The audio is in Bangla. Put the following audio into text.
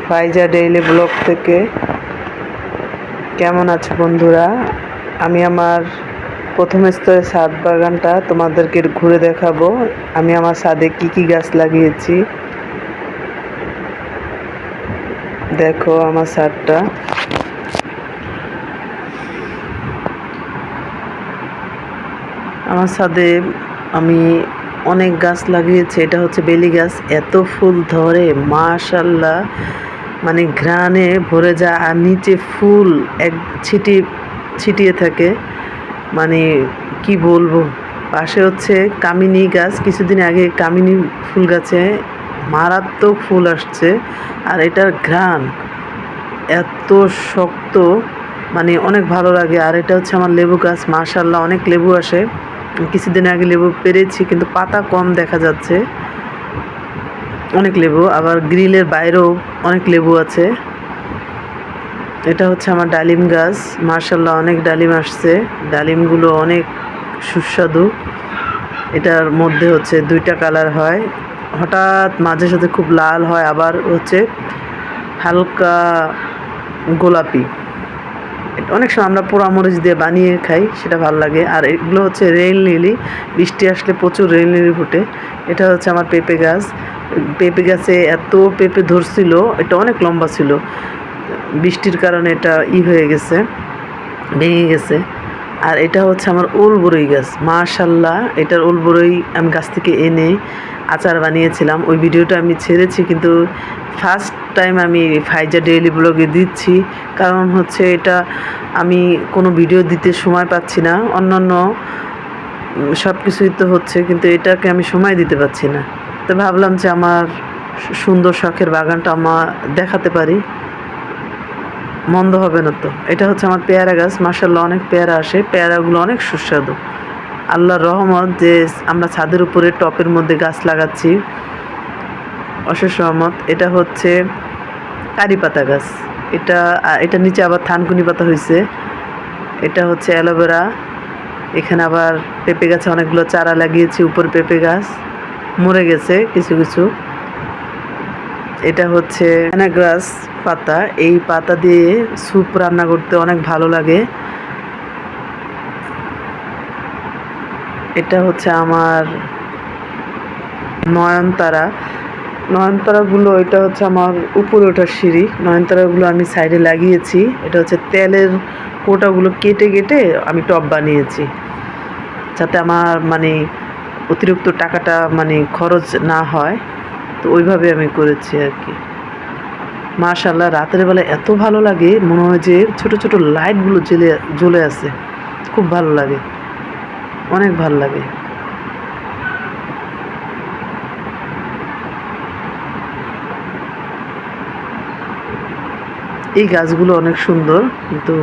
ফাইজা ডেইলি ব্লগ থেকে। কেমন আছো বন্ধুরা? আমি আমার প্রথম স্তরের ছাদ বাগানটা তোমাদেরকে ঘুরে দেখাবো। আমি আমার ছাদে কি কি গাছ লাগিয়েছি দেখো। আমার ছাদটা আমার ছাদে আমি অনেক গাছ লাগিয়েছি। এটা হচ্ছে বেলি গাছ, এত ফুল ধরে মাশাআল্লাহ, মানে ঘ্রাণে ভরে যায়। আর নিচে ফুল এক ছিটিয়ে থাকে, মানে কি বলবো। পাশে হচ্ছে কামিনী গাছ, কিছুদিন আগে কামিনী ফুল গাছে মারাত্মক ফুল আসছে। আর এটার ঘ্রাণ এত শক্ত, মানে অনেক ভালো লাগে। আর এটা হচ্ছে আমার লেবু গাছ, মাশাআল্লাহ অনেক লেবু আসে। কিছুদিন আগে লেবু পেরেছি, কিন্তু পাতা কম দেখা যাচ্ছে। অনেক লেবু, আবার গ্রিলের বাইরেও অনেক লেবু আছে। এটা হচ্ছে আমার ডালিম গাছ, মাশাআল্লাহ অনেক ডালিম আসছে। ডালিমগুলো অনেক সুস্বাদু। এটার মধ্যে হচ্ছে দুইটা কালার হয়, হঠাৎ মাঝে সাথে খুব লাল হয়, আবার হচ্ছে হালকা গোলাপি। অনেক সময় আমরা পোড়ামরিচ দিয়ে বানিয়ে খাই, সেটা ভালো লাগে। আর এগুলো হচ্ছে রেইন লিলি, বৃষ্টি আসলে প্রচুর রেইন লিলি ফুটে। এটা হচ্ছে আমার পেঁপে গাছ। পেঁপে গাছে এত পেঁপে ধরছিল, এটা অনেক লম্বা ছিল। বৃষ্টির কারণে এটা হয়ে গেছে, ভেঙে গেছে। আর এটা হচ্ছে আমার ওল বরই গাছ, মাশাআল্লাহ এটার ওল বরই আমি গাছ থেকে এনে আচার বানিয়েছিলাম। ওই ভিডিওটা আমি ছেড়েছি, কিন্তু ফার্স্ট টাইম আমি ফাইজা ডেইলি ব্লগে দিচ্ছি। কারণ হচ্ছে এটা আমি কোনো ভিডিও দিতে সময় পাচ্ছি না, অন্যান্য সব কিছুই তো হচ্ছে, কিন্তু এটাকে আমি সময় দিতে পারছি না। তো ভাবলাম যে আমার সুন্দর শখের বাগানটা আমার দেখাতে পারি, মন্দ হবে না তো। এটা হচ্ছে আমার পেয়ারা গাছ, মাশাআল্লাহ অনেক পেয়ারা আসে। পেয়ারাগুলো অনেক সুস্বাদু, আল্লাহর রহমত যে আমরা ছাদের উপরে টপের মধ্যে গাছ লাগাচ্ছি, অশেষ রহমত। এটা হচ্ছে কারি পাতা গাছ, এটা নিচে আবার থানকুনি পাতা হয়েছে। এটা হচ্ছে অ্যালোভেরা। এখানে আবার পেঁপে গাছে অনেকগুলো চারা লাগিয়েছি, উপর পেঁপে গাছ মরে গেছে কিছু কিছু। এটা হচ্ছে গ্রাস পাতা, এই পাতা দিয়ে স্যুপ রান্না করতে অনেক ভালো লাগে। এটা হচ্ছে আমার নয়নতারাগুলো, এটা হচ্ছে আমার উপরে ওঠার সিঁড়ি। নয়নতারাগুলো আমি সাইডে লাগিয়েছি। এটা হচ্ছে তেলের কোটাগুলো কেটে কেটে আমি টব বানিয়েছি, যাতে আমার মানে অতিরিক্ত টাকাটা মানে খরচ না হয়। তো ওইভাবে আমি করেছি আর কি। মাশাআল্লাহ রাতের বেলা এত ভালো লাগে, মনে হয় যে ছোট ছোট লাইটগুলো জ্বলে আছে। খুব ভালো লাগে, অনেক ভালো লাগে। এই গাছগুলো অনেক সুন্দর, কিন্তু